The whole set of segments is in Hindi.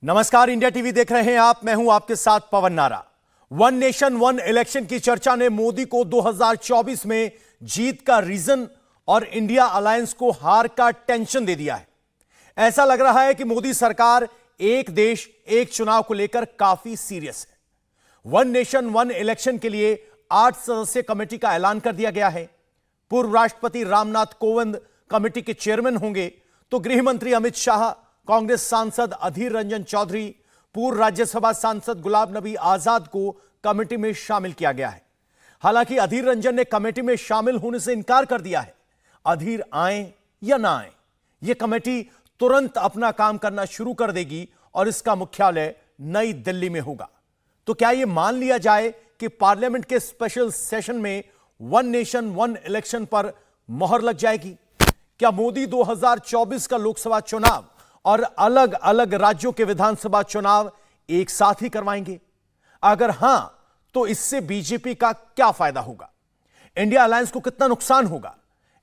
नमस्कार, इंडिया टीवी देख रहे हैं आप। मैं हूं आपके साथ पवन नारा। वन नेशन वन इलेक्शन की चर्चा ने मोदी को 2024 में जीत का रीजन और इंडिया अलायंस को हार का टेंशन दे दिया है। ऐसा लग रहा है कि मोदी सरकार एक देश एक चुनाव को लेकर काफी सीरियस है। वन नेशन वन इलेक्शन के लिए 8 सदस्यीय कमेटी का ऐलान कर दिया गया है। पूर्व राष्ट्रपति रामनाथ कोविंद कमेटी के चेयरमैन होंगे, तो गृह मंत्री अमित शाह, कांग्रेस सांसद अधीर रंजन चौधरी, पूर्व राज्यसभा सांसद गुलाम नबी आजाद को कमेटी में शामिल किया गया है। हालांकि अधीर रंजन ने कमेटी में शामिल होने से इनकार कर दिया है। अधीर आए या ना आए, यह कमेटी तुरंत अपना काम करना शुरू कर देगी और इसका मुख्यालय नई दिल्ली में होगा। तो क्या यह मान लिया जाए कि पार्लियामेंट के स्पेशल सेशन में वन नेशन वन इलेक्शन पर मोहर लग जाएगी? क्या मोदी 2024 का लोकसभा चुनाव और अलग अलग राज्यों के विधानसभा चुनाव एक साथ ही करवाएंगे? अगर हां, तो इससे बीजेपी का क्या फायदा होगा? इंडिया अलायंस को कितना नुकसान होगा?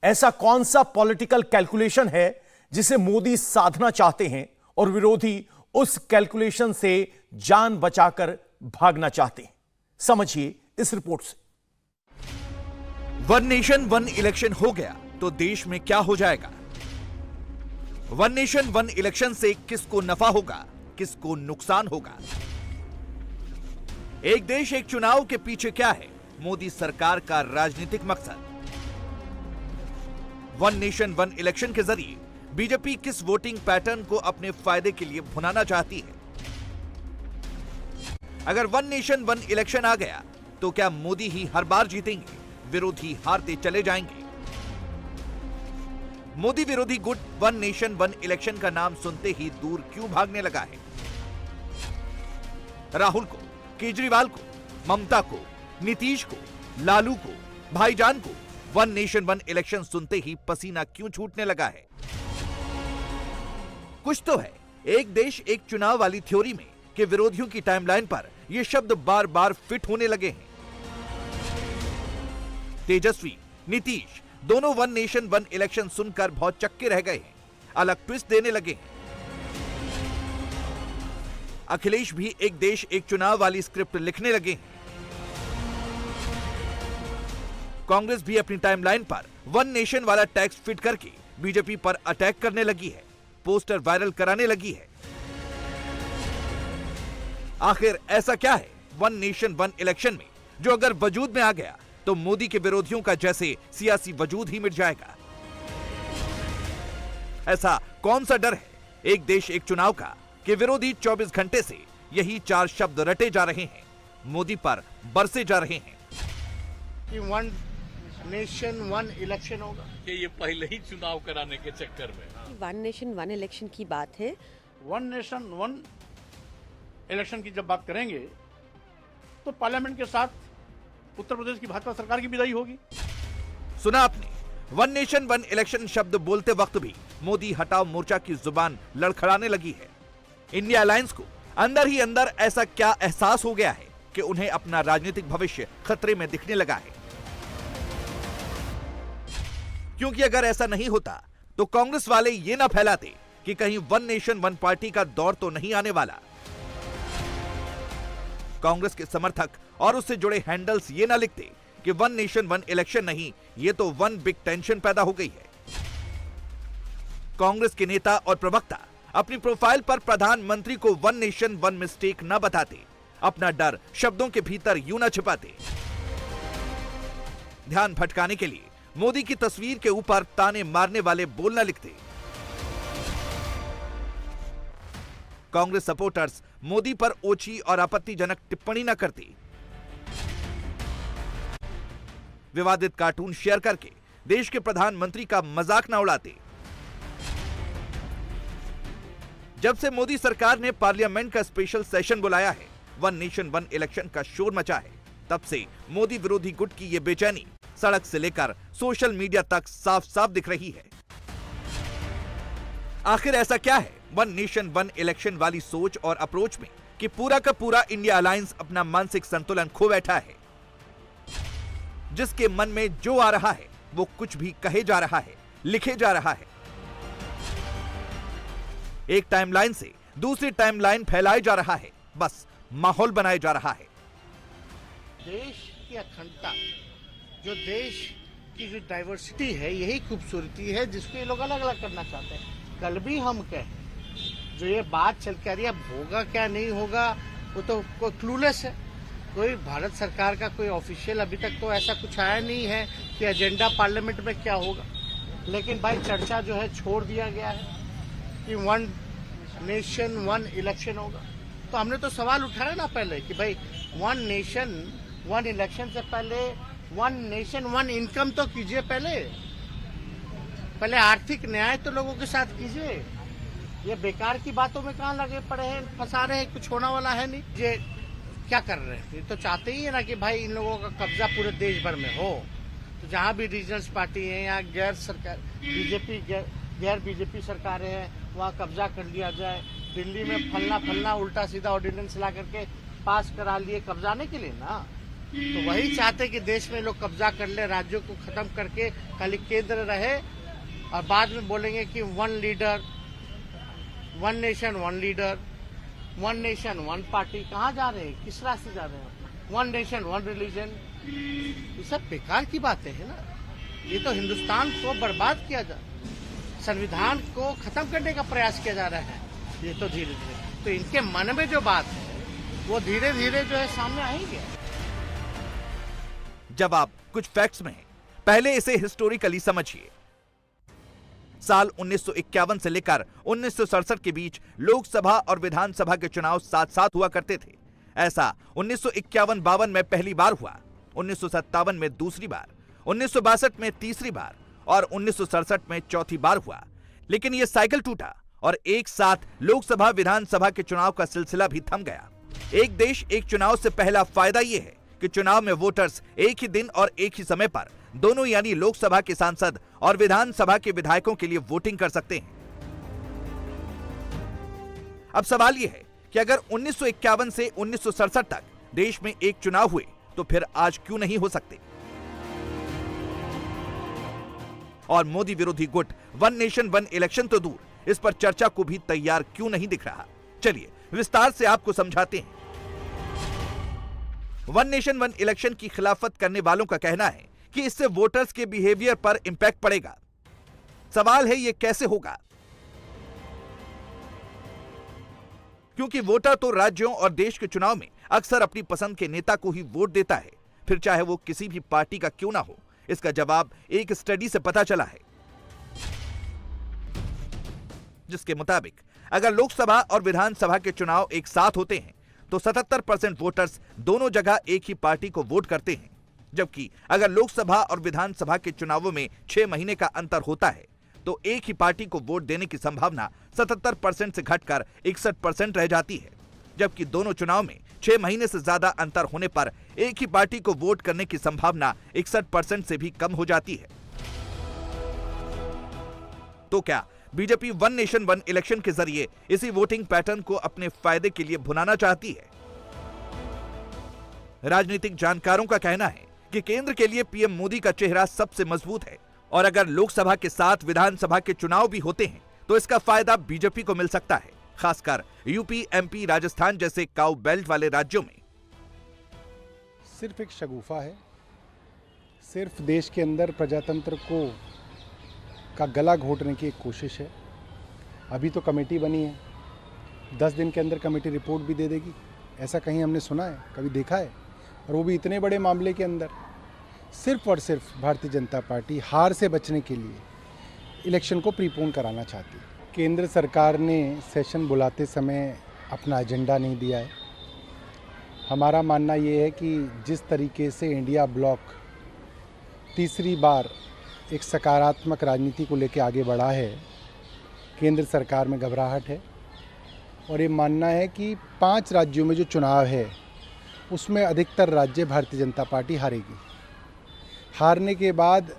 ऐसा कौन सा पॉलिटिकल कैलकुलेशन है जिसे मोदी साधना चाहते हैं और विरोधी उस कैलकुलेशन से जान बचाकर भागना चाहते हैं? समझिए इस रिपोर्ट से। वन नेशन वन इलेक्शन हो गया तो देश में क्या हो जाएगा? वन नेशन वन इलेक्शन से किसको नफा होगा, किसको नुकसान होगा? एक देश एक चुनाव के पीछे क्या है मोदी सरकार का राजनीतिक मकसद? वन नेशन वन इलेक्शन के जरिए बीजेपी किस वोटिंग पैटर्न को अपने फायदे के लिए भुनाना चाहती है? अगर वन नेशन वन इलेक्शन आ गया तो क्या मोदी ही हर बार जीतेंगे, विरोधी हारते चले जाएंगे? मोदी विरोधी गुट वन नेशन वन इलेक्शन का नाम सुनते ही दूर क्यों भागने लगा है? राहुल को, केजरीवाल को, ममता को, नीतीश को, लालू को, भाईजान को वन नेशन वन इलेक्शन सुनते ही पसीना क्यों छूटने लगा है? कुछ तो है एक देश एक चुनाव वाली थ्योरी में कि विरोधियों की टाइमलाइन पर यह शब्द बार बार फिट होने लगे हैं। तेजस्वी, नीतीश दोनों वन नेशन वन इलेक्शन सुनकर बहुत चक्के रह गए हैं, अलग ट्विस्ट देने लगे हैं। अखिलेश भी एक देश एक चुनाव वाली स्क्रिप्ट लिखने लगे हैं। कांग्रेस भी अपनी टाइमलाइन पर वन नेशन वाला टैक्स फिट करके बीजेपी पर अटैक करने लगी है, पोस्टर वायरल कराने लगी है। आखिर ऐसा क्या है वन नेशन वन इलेक्शन में जो अगर वजूद में आ गया तो मोदी के विरोधियों का जैसे सियासी वजूद ही मिट जाएगा? ऐसा कौन सा डर है एक देश एक चुनाव का कि विरोधी 24 घंटे से यही 4 शब्द रटे जा रहे हैं, मोदी पर बरसे जा रहे हैं कि वन नेशन वन इलेक्शन होगा? कि ये पहले ही चुनाव कराने के चक्कर में वन नेशन वन इलेक्शन की बात है। वन नेशन वन इलेक्शन की जब बात करेंगे तो पार्लियामेंट के साथ उत्तर प्रदेश की भाजपा सरकार की विदाई होगी। सुना आपने, वन नेशन वन इलेक्शन शब्द बोलते वक्त भी मोदी हटाओ मोर्चा की जुबान लड़खड़ाने लगी है। इंडिया अलायंस को अंदर ही अंदर ऐसा क्या एहसास हो गया है कि उन्हें अपना राजनीतिक भविष्य खतरे में दिखने लगा है? क्योंकि अगर ऐसा नहीं होता तो कांग्रेस वाले ये ना फैलाते कि कहीं वन नेशन वन पार्टी का दौर तो नहीं आने वाला। कांग्रेस के समर्थक और उससे जुड़े हैंडल्स ये ना लिखते कि वन नेशन वन इलेक्शन नहीं, ये तो वन बिग टेंशन पैदा हो गई है। कांग्रेस के नेता और प्रवक्ता अपनी प्रोफाइल पर प्रधानमंत्री को वन नेशन वन मिस्टेक न बताते, अपना डर शब्दों के भीतर यूं न छिपाते। ध्यान भटकाने के लिए मोदी की तस्वीर के ऊपर ताने मारने वाले बोल न लिखते। कांग्रेस सपोर्टर्स मोदी पर ओछी और आपत्तिजनक टिप्पणी न करती। विवादित कार्टून शेयर करके देश के प्रधानमंत्री का मजाक न उड़ाते। जब से मोदी सरकार ने पार्लियामेंट का स्पेशल सेशन बुलाया है, वन नेशन वन इलेक्शन का शोर मचा है, तब से मोदी विरोधी गुट की यह बेचैनी सड़क से लेकर सोशल मीडिया तक साफ साफ दिख रही है। आखिर ऐसा क्या है वन नेशन वन इलेक्शन वाली सोच और अप्रोच में कि पूरा का पूरा इंडिया अलायंस अपना मानसिक संतुलन खो बैठा है? जिसके मन में जो आ रहा है वो कुछ भी कहे जा रहा है, लिखे जा रहा है। एक टाइमलाइन से दूसरी टाइमलाइन फैलाई जा रहा है, बस माहौल बनाया जा रहा है। देश की अखंडता, जो देश की जो डाइवर्सिटी है, यही खूबसूरती है जिसको ये लोग अलग अलग करना चाहते हैं। कल भी हम कहें, जो ये बात चल के आ रही है, अब होगा क्या नहीं होगा वो तो कोई क्लूलेस है। कोई भारत सरकार का कोई ऑफिशियल अभी तक तो ऐसा कुछ आया नहीं है कि एजेंडा पार्लियामेंट में क्या होगा। लेकिन भाई चर्चा जो है छोड़ दिया गया है कि 1 नेशन 1 इलेक्शन होगा। तो हमने तो सवाल उठाया ना पहले कि भाई 1 नेशन 1 इलेक्शन से पहले 1 नेशन 1 इनकम तो कीजिए। पहले आर्थिक न्याय तो लोगों के साथ कीजिए। ये बेकार की बातों में कहाँ लगे पड़े हैं, फंसा रहे हैं, कुछ होने वाला है नहीं। ये क्या कर रहे हैं? ये तो चाहते ही है ना कि भाई इन लोगों का कब्जा पूरे देश भर में हो। तो जहाँ भी रीजनल पार्टी है या गैर सरकार गैर बीजेपी सरकारें हैं, वहाँ कब्जा कर लिया जाए। दिल्ली में फलना उल्टा सीधा ऑर्डिनेंस ला करके पास करा लिए कब्जाने के लिए ना। तो वही चाहते कि देश में लोग कब्जा कर ले, राज्यों को खत्म करके खाली केंद्र रहे, और बाद में बोलेंगे कि 1 leader 1 nation 1 leader 1 nation 1 party. कहाँ जा रहे हैं, किस रास्ते जा रहे हैं? 1 नेशन 1 रिलीजन, ये सब बेकार की बातें हैं ना। ये तो हिंदुस्तान को बर्बाद किया जा, संविधान को खत्म करने का प्रयास किया जा रहा है। ये तो धीरे धीरे तो इनके मन में जो बात है वो धीरे धीरे जो है सामने आएंगे। जब आप कुछ फैक्ट्स में हैं, पहले इसे हिस्टोरिकली समझिए। साल 1951 से लेकर 1967 के बीच लोकसभा और विधानसभा के चुनाव साथ साथ हुआ करते थे। ऐसा 1951-52 में पहली बार हुआ, 1957 में दूसरी बार, 1962 में तीसरी बार और 1967 में चौथी बार हुआ। लेकिन यह साइकिल टूटा और एक साथ लोकसभा विधानसभा के चुनाव का सिलसिला भी थम गया। एक देश एक चुनाव से पहला फायदा यह है कि चुनाव में वोटर्स एक ही दिन और एक ही समय पर दोनों यानी लोकसभा के सांसद और विधानसभा के विधायकों के लिए वोटिंग कर सकते हैं। अब सवाल यह है कि अगर 1951 से 1967 तक देश में एक चुनाव हुए तो फिर आज क्यों नहीं हो सकते? और मोदी विरोधी गुट 1 नेशन 1 इलेक्शन तो दूर, इस पर चर्चा को भी तैयार क्यों नहीं दिख रहा? चलिए विस्तार से आपको समझाते हैं। 1 नेशन 1 इलेक्शन की खिलाफत करने वालों का कहना है कि इससे वोटर्स के बिहेवियर पर इंपैक्ट पड़ेगा। सवाल है यह कैसे होगा? क्योंकि वोटर तो राज्यों और देश के चुनाव में अक्सर अपनी पसंद के नेता को ही वोट देता है, फिर चाहे वो किसी भी पार्टी का क्यों ना हो। इसका जवाब एक स्टडी से पता चला है, जिसके मुताबिक अगर लोकसभा और विधानसभा के चुनाव एक साथ होते हैं तो 77% वोटर्स दोनों जगह एक ही पार्टी को वोट करते हैं, जबकि अगर लोकसभा और विधानसभा के चुनावों में 6 महीने का अंतर होता है तो एक ही पार्टी को वोट देने की संभावना 77% से घटकर 61% रह जाती है, जबकि दोनों चुनाव में 6 महीने से ज्यादा अंतर होने पर एक ही पार्टी को वोट करने की संभावना 61% से भी कम हो जाती है। तो क्या बीजेपी 1 नेशन 1 इलेक्शन के जरिए इसी वोटिंग पैटर्न को अपने फायदे के लिए भुनाना चाहती है? राजनीतिक जानकारों का कहना है कि केंद्र के लिए पीएम मोदी का चेहरा सबसे मजबूत है और अगर लोकसभा के साथ विधानसभा के चुनाव भी होते हैं तो इसका फायदा बीजेपी को मिल सकता है, खासकर यूपी, एमपी, राजस्थान जैसे काउ बेल्ट वाले राज्यों में। सिर्फ एक शगुफा है, सिर्फ देश के अंदर प्रजातंत्र को का गला घोटने की एक कोशिश है। अभी तो कमेटी बनी है, 10 दिन के अंदर कमेटी रिपोर्ट भी दे देगी, ऐसा कहीं हमने सुना है, कभी देखा है? और वो भी इतने बड़े मामले के अंदर। सिर्फ और सिर्फ भारतीय जनता पार्टी हार से बचने के लिए इलेक्शन को प्रीपोन कराना चाहती है। केंद्र सरकार ने सेशन बुलाते समय अपना एजेंडा नहीं दिया है। हमारा मानना ये है कि जिस तरीके से इंडिया ब्लॉक तीसरी बार एक सकारात्मक राजनीति को लेकर आगे बढ़ा है, केंद्र सरकार में घबराहट है और ये मानना है कि 5 राज्यों में जो चुनाव है उसमें अधिकतर राज्य भारतीय जनता पार्टी हारेगी। हारने के बाद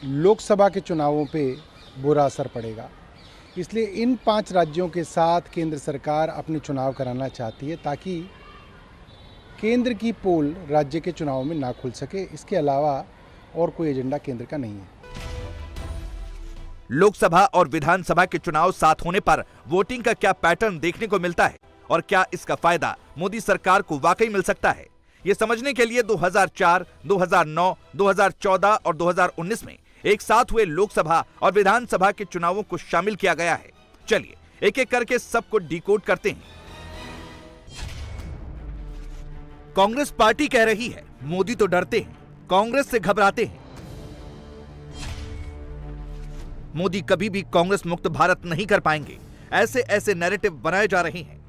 लोकसभा के चुनावों पे बुरा असर पड़ेगा, इसलिए इन 5 राज्यों के साथ केंद्र सरकार अपने चुनाव कराना चाहती है ताकि केंद्र की पोल राज्य के चुनाव में ना खुल सके। इसके अलावा और कोई एजेंडा केंद्र का नहीं है। लोकसभा और विधानसभा के चुनाव साथ होने पर वोटिंग का क्या पैटर्न देखने को मिलता है और क्या इसका फायदा मोदी सरकार को वाकई मिल सकता है, ये समझने के लिए 2004, 2009, 2014 और 2019 में एक साथ हुए लोकसभा और विधानसभा के चुनावों को शामिल किया गया है। चलिए एक एक करके सबको डिकोड करते हैं। कांग्रेस पार्टी कह रही है मोदी तो डरते हैं, कांग्रेस से घबराते हैं। मोदी कभी भी कांग्रेस मुक्त भारत नहीं कर पाएंगे, ऐसे नैरेटिव बनाए जा रहे हैं।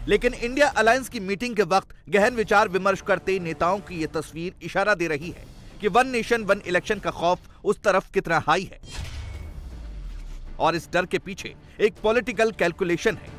लेकिन इंडिया अलायंस की मीटिंग के वक्त गहन विचार विमर्श करते नेताओं की यह तस्वीर इशारा दे रही है कि वन नेशन वन इलेक्शन का खौफ उस तरफ कितना हाई है और इस डर के पीछे एक पॉलिटिकल कैलकुलेशन है।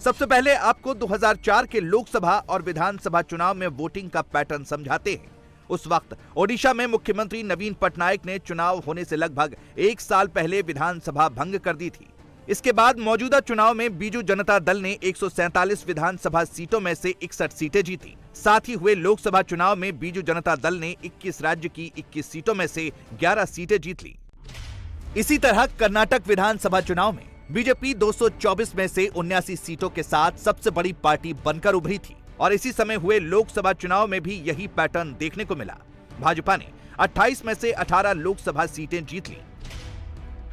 सबसे पहले आपको 2004 के लोकसभा और विधानसभा चुनाव में वोटिंग का पैटर्न समझाते हैं। उस वक्त ओडिशा में मुख्यमंत्री नवीन पटनायक ने चुनाव होने से लगभग एक साल पहले विधानसभा भंग कर दी थी। इसके बाद मौजूदा चुनाव में बीजू जनता दल ने 147 विधानसभा सीटों में से 61 सीटें जीती। साथ ही हुए लोकसभा चुनाव में बीजू जनता दल ने 21 राज्य की 21 सीटों में से 11 सीटें जीत ली। इसी तरह कर्नाटक विधानसभा चुनाव में बीजेपी 224 में से 79 सीटों के साथ सबसे बड़ी पार्टी बनकर उभरी थी और इसी समय हुए लोकसभा चुनाव में भी यही पैटर्न देखने को मिला। भाजपा ने 28 में से 18 लोकसभा सीटें जीत ली।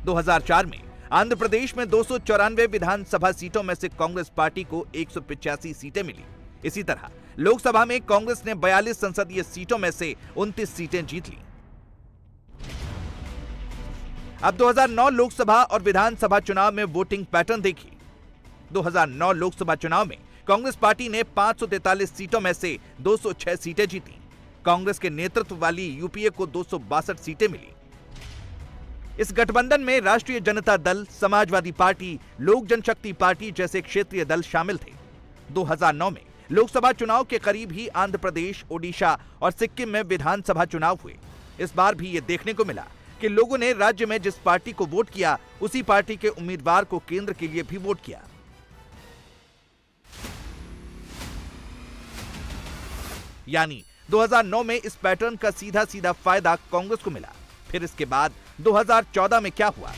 2004 में आंध्र प्रदेश में 294 विधानसभा सीटों में से कांग्रेस पार्टी को 185 सीटें मिली। इसी तरह लोकसभा में कांग्रेस ने 42 संसदीय सीटों में से 29 सीटें जीत ली। अब 2009 लोकसभा और विधानसभा चुनाव में वोटिंग पैटर्न देखिए। 2009 लोकसभा चुनाव में कांग्रेस पार्टी ने 543 सीटों में से 206 सीटें जीती। कांग्रेस के नेतृत्व वाली यूपीए को 262 सीटें मिली। इस गठबंधन में राष्ट्रीय जनता दल, समाजवादी पार्टी, लोक जनशक्ति पार्टी जैसे क्षेत्रीय दल शामिल थे। 2009 में लोकसभा चुनाव के करीब ही आंध्र प्रदेश, ओडिशा और सिक्किम में विधानसभा चुनाव हुए। इस बार भी ये देखने को मिला कि लोगों ने राज्य में जिस पार्टी को वोट किया उसी पार्टी के उम्मीदवार को केंद्र के लिए भी वोट किया। यानी 2009 में इस पैटर्न का सीधा सीधा फायदा कांग्रेस को मिला। फिर इसके बाद 2014 में क्या हुआ?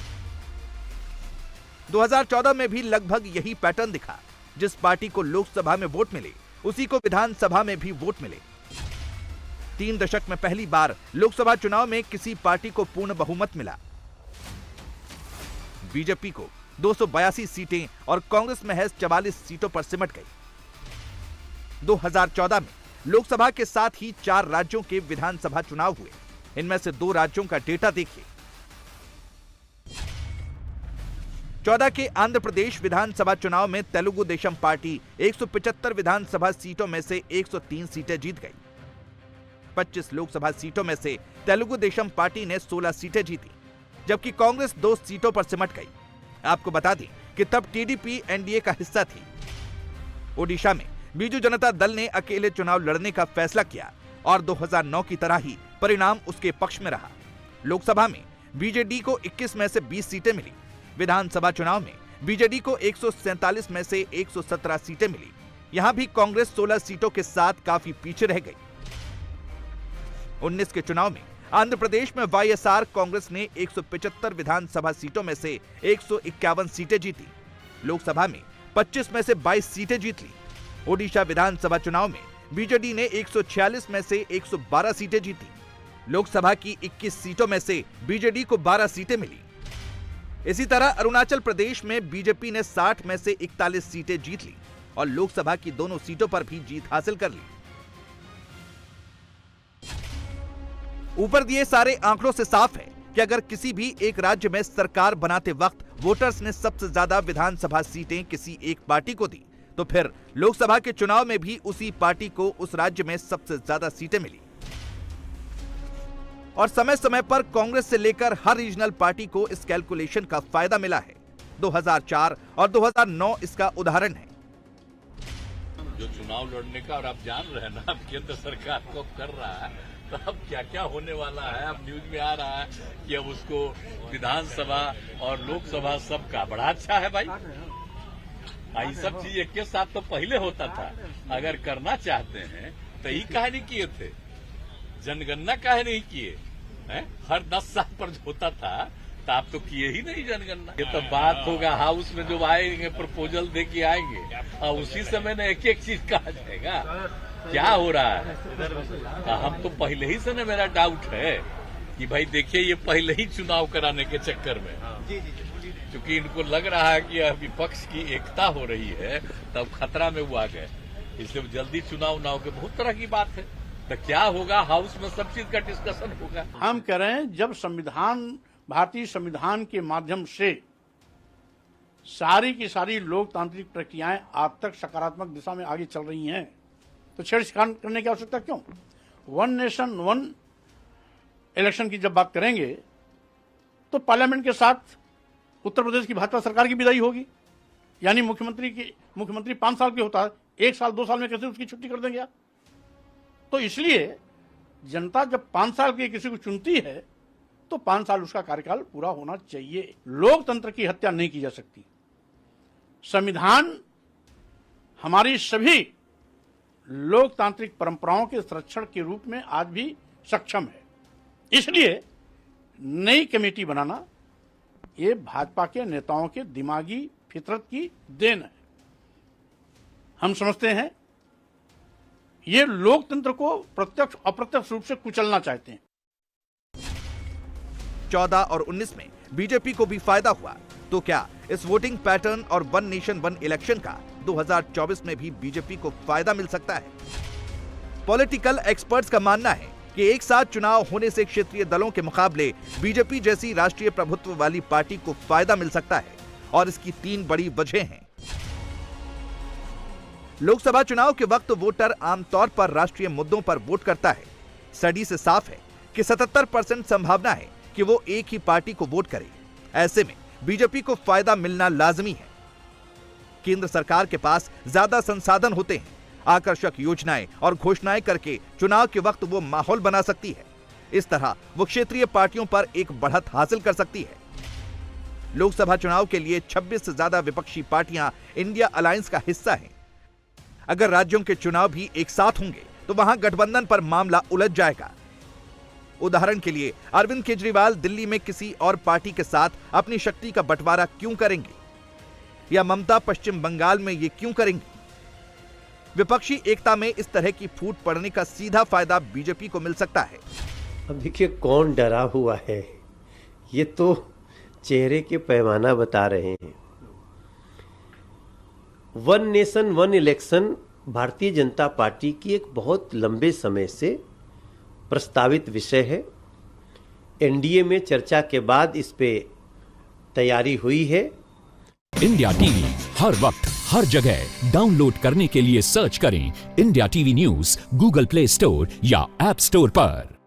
2014 में भी लगभग यही पैटर्न दिखा। जिस पार्टी को लोकसभा में वोट मिले उसी को विधानसभा में भी वोट मिले। 3 दशक में पहली बार लोकसभा चुनाव में किसी पार्टी को पूर्ण बहुमत मिला। बीजेपी को 282 सीटें और कांग्रेस महज 44 सीटों पर सिमट गई। 2014 में लोकसभा के साथ ही 4 राज्यों के विधानसभा चुनाव हुए। इनमें से 2 राज्यों का डेटा देखिए। 14 के आंध्र प्रदेश विधानसभा चुनाव में तेलुगु देशम पार्टी 175 विधानसभा सीटों में से 103 सीटें जीत गई। 25 लोकसभा सीटों में से तेलुगु देशम पार्टी ने 16 सीटें जीती, जबकि कांग्रेस 2 सीटों पर सिमट गई। आपको बता दें कि तब टीडीपी एनडीए का हिस्सा थी। ओडिशा में बीजू जनता दल ने अकेले चुनाव लड़ने का फैसला किया और 2009 की तरह ही परिणाम उसके पक्ष में रहा। लोकसभा में बीजेडी को 21 में से 20 सीटें मिली। विधानसभा चुनाव में बीजेडी को 147 में से 117 सीटें मिली। यहां भी कांग्रेस 16 सीटों के साथ काफी पीछे रह गई। 19 के चुनाव में आंध्र प्रदेश में वाईएसआर कांग्रेस ने 175 विधानसभा सीटों में से 151 सीटें जीती। लोकसभा में 25 में से 22 सीटें जीत ली। ओडिशा विधानसभा चुनाव में बीजेडी ने 146 में से 112 सीटें जीती। लोकसभा की 21 सीटों में से बीजेडी को 12 सीटें मिली। इसी तरह अरुणाचल प्रदेश में बीजेपी ने 60 में से 41 सीटें जीत ली और लोकसभा की दोनों सीटों पर भी जीत हासिल कर ली। ऊपर दिए सारे आंकड़ों से साफ है कि अगर किसी भी एक राज्य में सरकार बनाते वक्त वोटर्स ने सबसे ज्यादा विधानसभा सीटें किसी एक पार्टी को दी, तो फिर लोकसभा के चुनाव में भी उसी पार्टी को उस राज्य में सबसे ज्यादा सीटें मिली। और समय समय पर कांग्रेस से लेकर हर रीजनल पार्टी को इस कैलकुलेशन का फायदा मिला है। 2004 और 2009 इसका उदाहरण है। जो चुनाव लड़ने का, और आप जान रहे हैं ना, अब केंद्र सरकार को कर रहा है, तो अब क्या क्या होने वाला है। अब न्यूज में आ रहा है कि अब उसको विधानसभा और लोकसभा सबका बड़ा अच्छा है भाई। ये सब चीज एक के साथ तो पहले होता था। अगर करना चाहते हैं तो ही कहानी किए थे। जनगणना काहे नहीं किए हैं? हर 10 साल पर जो होता था तो आप तो किए ही नहीं जनगणना। ये तो बात होगा हाउस में जो आएंगे प्रपोजल दे के आएंगे और उसी समय ना एक एक चीज कहा जाएगा। क्या हो रहा है? हम तो पहले ही से ना मेरा डाउट है कि भाई देखिए ये पहले ही चुनाव कराने के चक्कर में, क्योंकि इनको लग रहा है कि विपक्ष की एकता हो रही है तब खतरा में वो आ गए, इसलिए जल्दी चुनाव ना हो के बहुत तरह की बात है। तो क्या होगा हाउस में सब चीज का डिस्कशन होगा। हम कह रहे हैं जब भारतीय संविधान के माध्यम से सारी की सारी लोकतांत्रिक प्रक्रियाएं आज तक सकारात्मक दिशा में आगे चल रही हैं तो छेड़छाड़ करने की आवश्यकता क्यों? वन नेशन वन इलेक्शन की जब बात करेंगे तो पार्लियामेंट के साथ उत्तर प्रदेश की भाजपा सरकार की विदाई होगी, यानी मुख्यमंत्री 5 साल के होता है, 1 साल 2 साल में कैसे उसकी छुट्टी कर देंगे आप? तो इसलिए जनता जब 5 साल के किसी को चुनती है तो 5 साल उसका कार्यकाल पूरा होना चाहिए। लोकतंत्र की हत्या नहीं की जा सकती। संविधान हमारी सभी लोकतांत्रिक परंपराओं के संरक्षण के रूप में आज भी सक्षम है। इसलिए नई कमेटी बनाना ये भाजपा के नेताओं के दिमागी फितरत की देन है। हम समझते हैं ये लोकतंत्र को प्रत्यक्ष अप्रत्यक्ष रूप से कुचलना चाहते हैं। 14 और 19 में बीजेपी को भी फायदा हुआ तो क्या इस वोटिंग पैटर्न और वन नेशन वन इलेक्शन का 2024 में भी बीजेपी को फायदा मिल सकता है? पॉलिटिकल एक्सपर्ट्स का मानना है कि एक साथ चुनाव होने से क्षेत्रीय दलों के मुकाबले बीजेपी जैसी राष्ट्रीय प्रभुत्व वाली पार्टी को फायदा मिल सकता है और इसकी 3 बड़ी वजह हैं। लोकसभा चुनाव के वक्त वोटर आमतौर पर राष्ट्रीय मुद्दों पर वोट करता है। स्टडी से साफ है कि 77% संभावना है कि वो एक ही पार्टी को वोट करे। ऐसे में बीजेपी को फायदा मिलना लाजमी है। केंद्र सरकार के पास ज्यादा संसाधन होते हैं, आकर्षक योजनाएं और घोषणाएं करके चुनाव के वक्त वो माहौल बना सकती है। इस तरह वो क्षेत्रीय पार्टियों पर एक बढ़त हासिल कर सकती है। लोकसभा चुनाव के लिए 26 से ज्यादा विपक्षी पार्टियां इंडिया अलायंस का हिस्सा हैं। अगर राज्यों के चुनाव भी एक साथ होंगे तो वहां गठबंधन पर मामला उलझ जाएगा। उदाहरण के लिए अरविंद केजरीवाल दिल्ली में किसी और पार्टी के साथ अपनी शक्ति का बंटवारा क्यों करेंगे, या ममता पश्चिम बंगाल में ये क्यों करेंगी? विपक्षी एकता में इस तरह की फूट पड़ने का सीधा फायदा बीजेपी को मिल सकता है। अब देखिए कौन डरा हुआ है, ये तो चेहरे के पैमाना बता रहे हैं। One nation one election Bharatiya Janata party की एक बहुत लंबे समय से प्रस्तावित विषय है। एनडीए में चर्चा के बाद इस पे तैयारी हुई है। इंडिया टीवी हर वक्त हर जगह डाउनलोड करने के लिए सर्च करें India TV news Google play store या ऐप स्टोर पर।